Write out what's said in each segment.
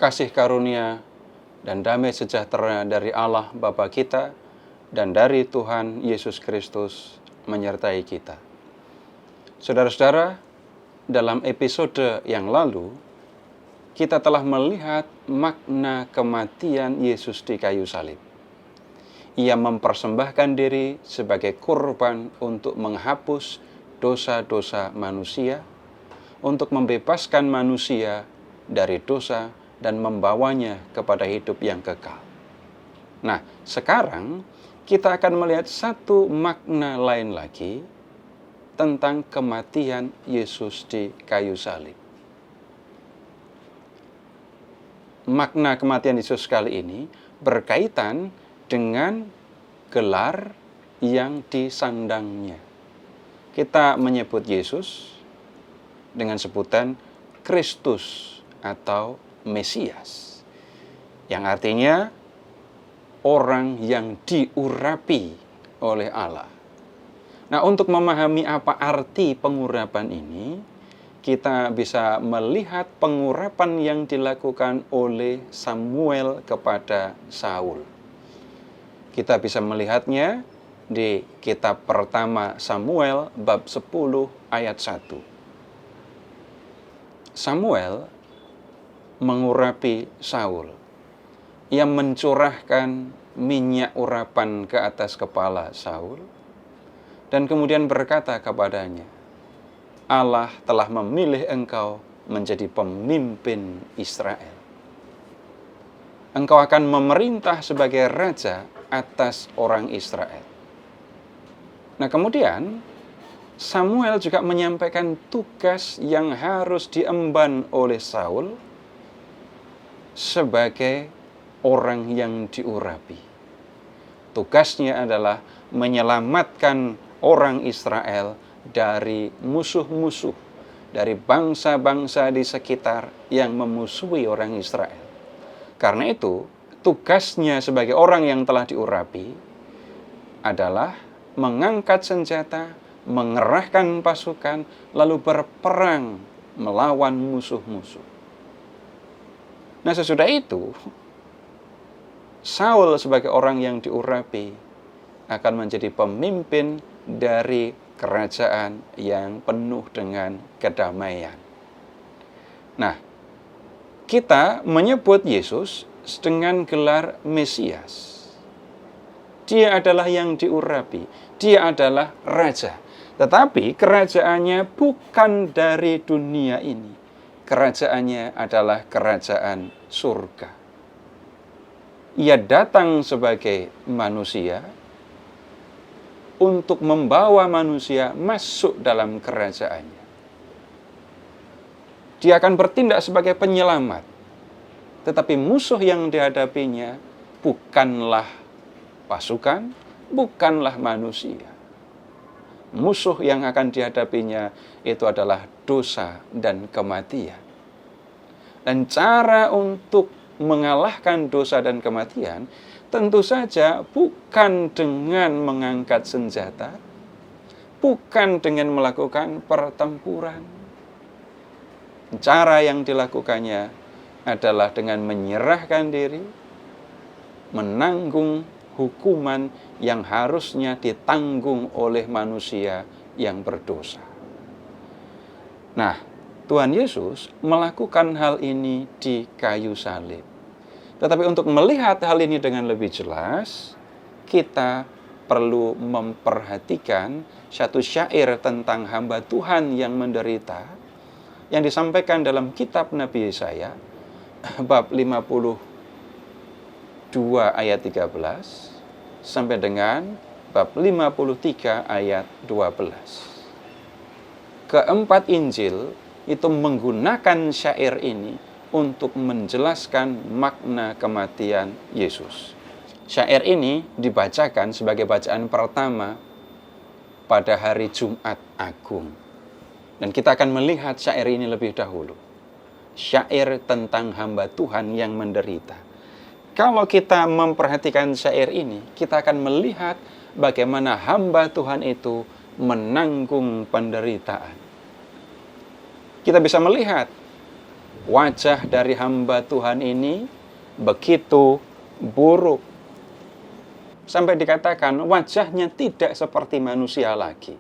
kasih karunia dan damai sejahtera dari Allah Bapa kita dan dari Tuhan Yesus Kristus menyertai kita. Saudara-saudara, dalam episode yang lalu, kita telah melihat makna kematian Yesus di kayu salib. Ia mempersembahkan diri sebagai kurban untuk menghapus dosa-dosa manusia, untuk membebaskan manusia dari dosa dan membawanya kepada hidup yang kekal. Nah, sekarang kita akan melihat satu makna lain lagi tentang kematian Yesus di kayu salib. Makna kematian Yesus kali ini berkaitan dengan gelar yang disandangnya. Kita menyebut Yesus dengan sebutan Kristus atau Mesias, yang artinya orang yang diurapi oleh Allah. Nah, untuk memahami apa arti pengurapan ini, kita bisa melihat pengurapan yang dilakukan oleh Samuel kepada Saul. Kita bisa melihatnya di kitab pertama Samuel bab 10 ayat 1. Samuel mengurapi Saul. Ia mencurahkan minyak urapan ke atas kepala Saul dan kemudian berkata kepadanya, Allah telah memilih engkau menjadi pemimpin Israel. Engkau akan memerintah sebagai raja atas orang Israel. Nah, kemudian Samuel juga menyampaikan tugas yang harus diemban oleh Saul sebagai orang yang diurapi. Tugasnya adalah menyelamatkan orang Israel dari musuh-musuh, dari bangsa-bangsa di sekitar yang memusuhi orang Israel. Karena itu, tugasnya sebagai orang yang telah diurapi adalah mengangkat senjata, mengerahkan pasukan, lalu berperang melawan musuh-musuh. Nah, sesudah itu, Saul sebagai orang yang diurapi akan menjadi pemimpin dari kerajaan yang penuh dengan kedamaian. Nah, kita menyebut Yesus dengan gelar Mesias. Dia adalah yang diurapi, dia adalah raja. Tetapi kerajaannya bukan dari dunia ini. Kerajaannya adalah kerajaan surga. Ia datang sebagai manusia untuk membawa manusia masuk dalam kerajaannya. Dia akan bertindak sebagai penyelamat. Tetapi musuh yang dihadapinya bukanlah pasukan, bukanlah manusia. Musuh yang akan dihadapinya itu adalah dosa dan kematian. Dan cara untuk mengalahkan dosa dan kematian tentu saja bukan dengan mengangkat senjata, bukan dengan melakukan pertempuran. Cara yang dilakukannya adalah dengan menyerahkan diri, menanggung hukuman yang harusnya ditanggung oleh manusia yang berdosa. Nah, Tuhan Yesus melakukan hal ini di kayu salib. Tetapi untuk melihat hal ini dengan lebih jelas, kita perlu memperhatikan satu syair tentang hamba Tuhan yang menderita, yang disampaikan dalam kitab Nabi Yesaya, bab 52 ayat 13, sampai dengan bab 53 ayat 12. Keempat Injil itu menggunakan syair ini untuk menjelaskan makna kematian Yesus. Syair ini dibacakan sebagai bacaan pertama pada hari Jumat Agung. Dan kita akan melihat syair ini lebih dahulu. Syair tentang hamba Tuhan yang menderita. Kalau kita memperhatikan syair ini, kita akan melihat bagaimana hamba Tuhan itu menanggung penderitaan. Kita bisa melihat wajah dari hamba Tuhan ini begitu buruk. Sampai dikatakan wajahnya tidak seperti manusia lagi.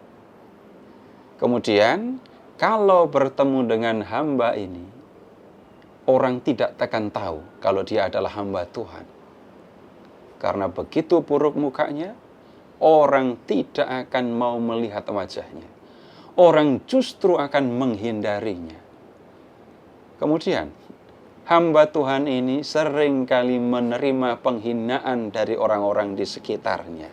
Kemudian, kalau bertemu dengan hamba ini, orang tidak akan tahu kalau dia adalah hamba Tuhan. Karena begitu buruk mukanya, orang tidak akan mau melihat wajahnya. Orang justru akan menghindarinya. Kemudian, hamba Tuhan ini seringkali menerima penghinaan dari orang-orang di sekitarnya.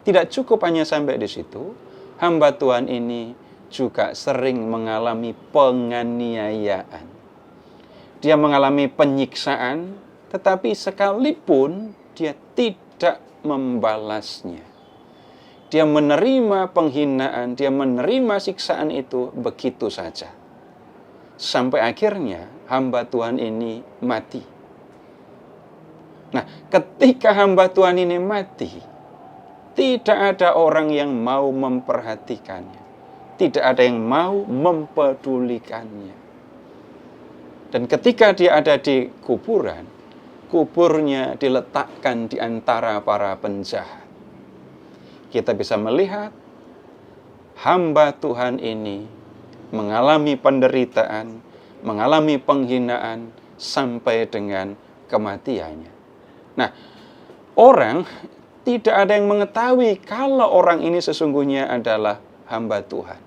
Tidak cukup hanya sampai di situ, hamba Tuhan ini juga sering mengalami penganiayaan. Dia mengalami penyiksaan, tetapi sekalipun dia tidak membalasnya. Dia menerima penghinaan, dia menerima siksaan itu begitu saja. Sampai akhirnya hamba Tuhan ini mati. Nah, ketika hamba Tuhan ini mati, tidak ada orang yang mau memperhatikannya. Tidak ada yang mau mempedulikannya. Dan ketika dia ada di kuburan, kuburnya diletakkan di antara para penjahat. Kita bisa melihat hamba Tuhan ini mengalami penderitaan, mengalami penghinaan sampai dengan kematiannya. Nah, orang tidak ada yang mengetahui kalau orang ini sesungguhnya adalah hamba Tuhan.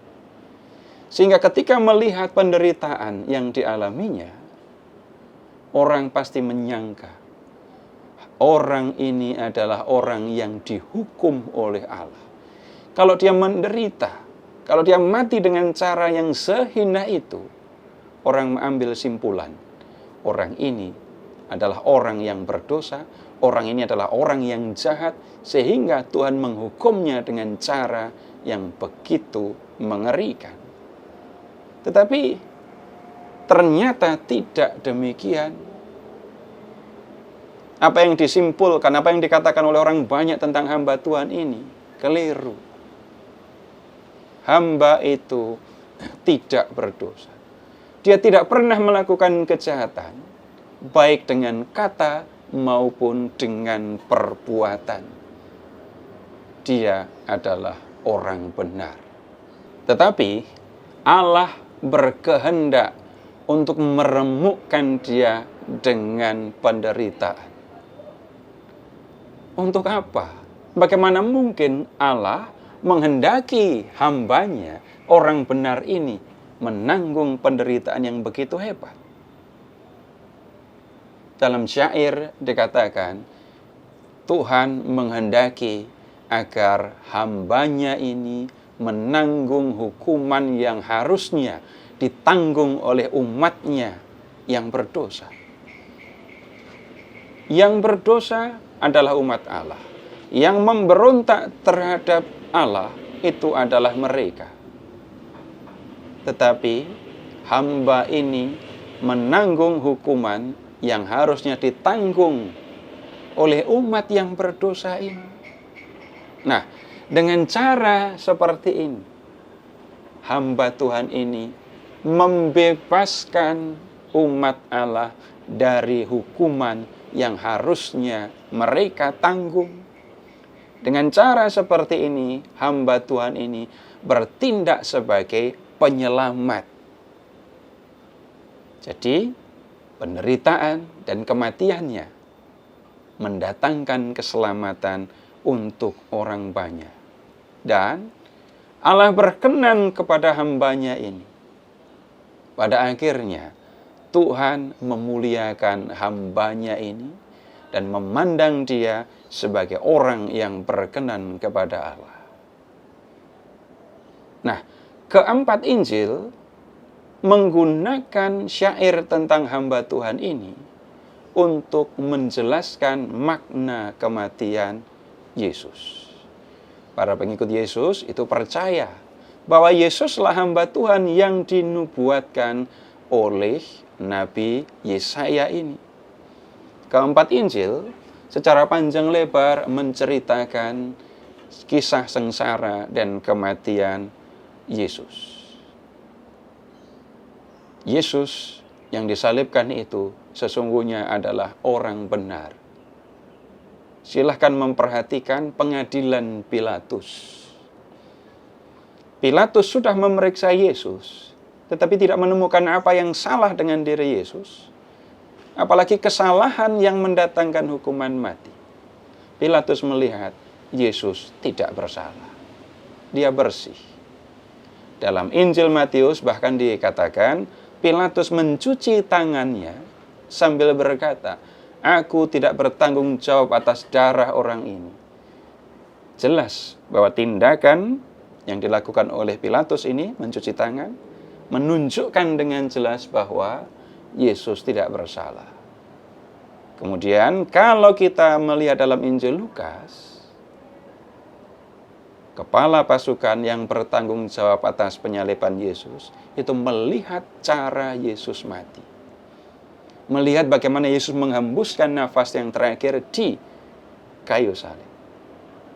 Sehingga ketika melihat penderitaan yang dialaminya, orang pasti menyangka orang ini adalah orang yang dihukum oleh Allah. Kalau dia menderita, kalau dia mati dengan cara yang sehina itu, orang mengambil simpulan, orang ini adalah orang yang berdosa, orang ini adalah orang yang jahat, sehingga Tuhan menghukumnya dengan cara yang begitu mengerikan. Tetapi ternyata tidak demikian. Apa yang disimpulkan, apa yang dikatakan oleh orang banyak tentang hamba Tuhan ini, keliru. Hamba itu tidak berdosa. Dia tidak pernah melakukan kejahatan, baik dengan kata maupun dengan perbuatan. Dia adalah orang benar. Tetapi Allah berkehendak untuk meremukkan dia dengan penderitaan. Untuk apa? Bagaimana mungkin Allah menghendaki hambanya, orang benar ini, menanggung penderitaan yang begitu hebat? Dalam syair dikatakan, Tuhan menghendaki agar hambanya ini menanggung hukuman yang harusnya ditanggung oleh umatnya yang berdosa. Yang berdosa adalah umat Allah. Yang memberontak terhadap Allah itu adalah mereka. Tetapi hamba ini menanggung hukuman yang harusnya ditanggung oleh umat yang berdosa ini. Nah, dengan cara seperti ini, hamba Tuhan ini membebaskan umat Allah dari hukuman yang harusnya mereka tanggung. Dengan cara seperti ini, hamba Tuhan ini bertindak sebagai penyelamat. Jadi, penderitaan dan kematiannya mendatangkan keselamatan untuk orang banyak. Dan Allah berkenan kepada hambanya ini. Pada akhirnya, Tuhan memuliakan hambanya ini dan memandang dia sebagai orang yang berkenan kepada Allah. Nah, keempat Injil menggunakan syair tentang hamba Tuhan ini untuk menjelaskan makna kematian Yesus. Para pengikut Yesus itu percaya bahwa Yesuslah hamba Tuhan yang dinubuatkan oleh Nabi Yesaya ini. Keempat Injil secara panjang lebar menceritakan kisah sengsara dan kematian Yesus. Yesus yang disalibkan itu sesungguhnya adalah orang benar. Silahkan memperhatikan pengadilan Pilatus. Pilatus sudah memeriksa Yesus, tetapi tidak menemukan apa yang salah dengan diri Yesus, apalagi kesalahan yang mendatangkan hukuman mati. Pilatus melihat Yesus tidak bersalah. Dia bersih. Dalam Injil Matius bahkan dikatakan, Pilatus mencuci tangannya sambil berkata, "Aku tidak bertanggung jawab atas darah orang ini." Jelas bahwa tindakan yang dilakukan oleh Pilatus ini, mencuci tangan, menunjukkan dengan jelas bahwa Yesus tidak bersalah. Kemudian kalau kita melihat dalam Injil Lukas, kepala pasukan yang bertanggung jawab atas penyaliban Yesus itu melihat cara Yesus mati. Melihat bagaimana Yesus menghembuskan nafas yang terakhir di kayu salib.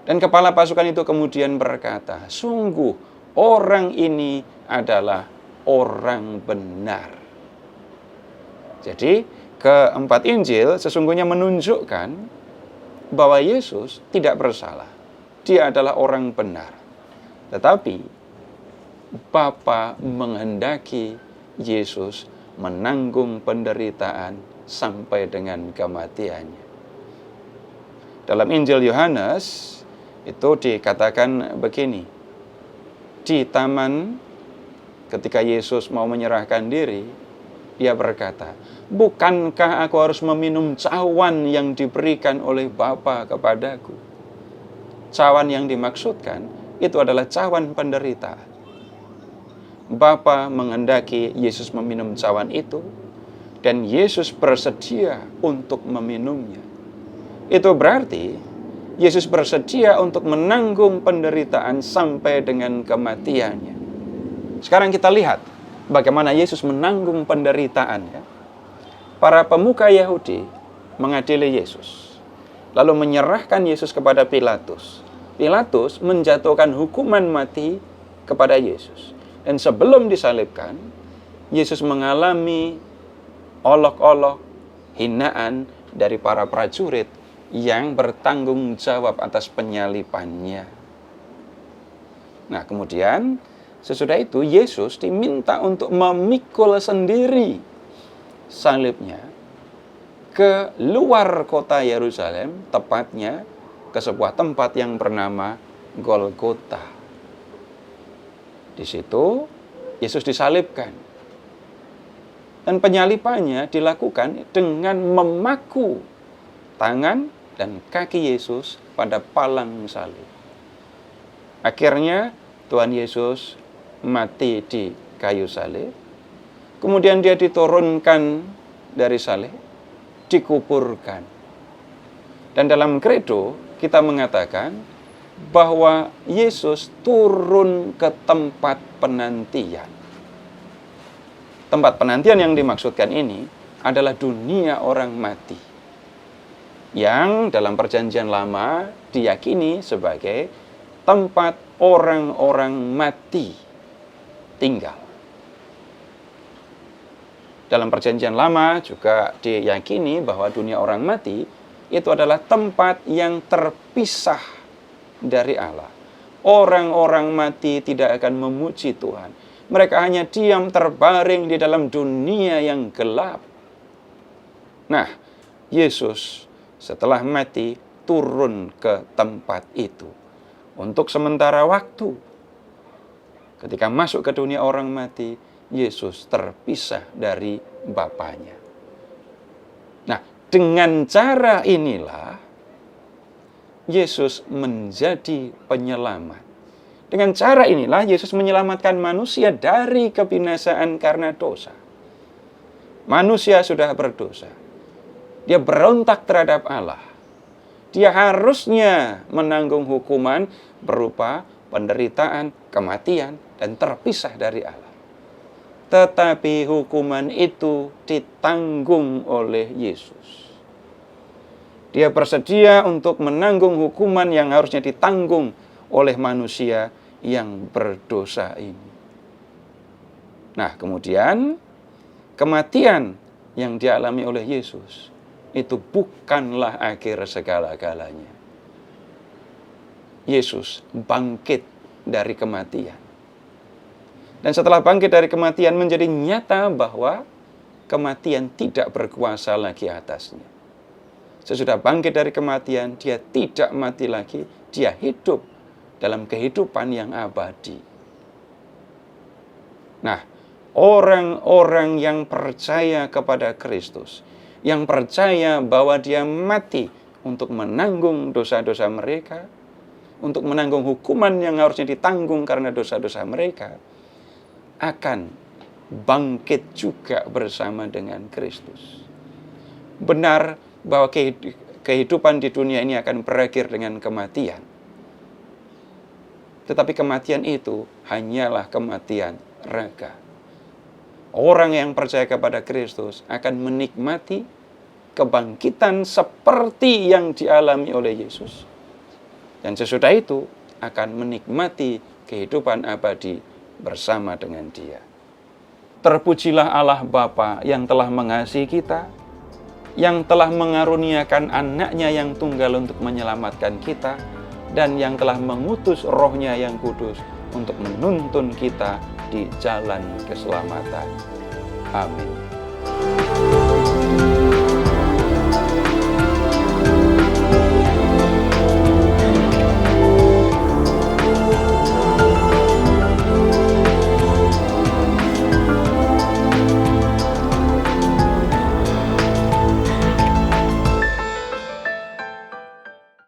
Dan kepala pasukan itu kemudian berkata, "Sungguh orang ini adalah orang benar." Jadi keempat Injil sesungguhnya menunjukkan bahwa Yesus tidak bersalah. Dia adalah orang benar. Tetapi Bapa menghendaki Yesus menanggung penderitaan sampai dengan kematiannya. Dalam Injil Yohanes itu dikatakan begini. Di taman ketika Yesus mau menyerahkan diri, dia berkata, "Bukankah aku harus meminum cawan yang diberikan oleh Bapa kepadaku?" Cawan yang dimaksudkan itu adalah cawan penderitaan. Bapa menghendaki Yesus meminum cawan itu, dan Yesus bersedia untuk meminumnya. Itu berarti Yesus bersedia untuk menanggung penderitaan sampai dengan kematiannya. Sekarang kita lihat bagaimana Yesus menanggung penderitaan. Para pemuka Yahudi mengadili Yesus, lalu menyerahkan Yesus kepada Pilatus. Pilatus menjatuhkan hukuman mati kepada Yesus. Dan sebelum disalibkan, Yesus mengalami olok-olok, hinaan dari para prajurit yang bertanggung jawab atas penyalibannya. Nah, kemudian sesudah itu Yesus diminta untuk memikul sendiri salibnya ke luar kota Yerusalem, tepatnya ke sebuah tempat yang bernama Golgota. Di situ Yesus disalibkan. Dan penyalibannya dilakukan dengan memaku tangan dan kaki Yesus pada palang salib. Akhirnya Tuhan Yesus mati di kayu salib. Kemudian dia diturunkan dari salib, dikuburkan. Dan dalam kredo kita mengatakan bahwa Yesus turun ke tempat penantian. Tempat penantian yang dimaksudkan ini adalah dunia orang mati, yang dalam perjanjian lama diyakini sebagai tempat orang-orang mati tinggal. Dalam perjanjian lama juga diyakini bahwa dunia orang mati itu adalah tempat yang terpisah dari Allah. Orang-orang mati tidak akan memuji Tuhan. Mereka hanya diam terbaring di dalam dunia yang gelap. Nah, Yesus setelah mati turun ke tempat itu untuk sementara waktu. Ketika masuk ke dunia orang mati, Yesus terpisah dari Bapanya. Nah, dengan cara inilah Yesus menjadi penyelamat. Dengan cara inilah Yesus menyelamatkan manusia dari kebinasaan karena dosa. Manusia sudah berdosa. Dia berontak terhadap Allah. Dia harusnya menanggung hukuman berupa penderitaan, kematian, dan terpisah dari Allah. Tetapi hukuman itu ditanggung oleh Yesus. Dia bersedia untuk menanggung hukuman yang harusnya ditanggung oleh manusia yang berdosa ini. Nah, kemudian kematian yang dialami oleh Yesus itu bukanlah akhir segala-galanya. Yesus bangkit dari kematian. Dan setelah bangkit dari kematian menjadi nyata bahwa kematian tidak berkuasa lagi atasnya. Sesudah bangkit dari kematian, dia tidak mati lagi, dia hidup dalam kehidupan yang abadi. Nah, orang-orang yang percaya kepada Kristus, yang percaya bahwa dia mati untuk menanggung dosa-dosa mereka, untuk menanggung hukuman yang harusnya ditanggung karena dosa-dosa mereka, akan bangkit juga bersama dengan Kristus. Benar bahwa kehidupan di dunia ini akan berakhir dengan kematian. Tetapi kematian itu hanyalah kematian raga. Orang yang percaya kepada Kristus akan menikmati kebangkitan seperti yang dialami oleh Yesus. Dan sesudah itu akan menikmati kehidupan abadi bersama dengan Dia. Terpujilah Allah Bapa yang telah mengasihi kita, yang telah mengaruniakan anaknya yang tunggal untuk menyelamatkan kita, dan yang telah mengutus Roh-Nya yang kudus untuk menuntun kita di jalan keselamatan. Amin.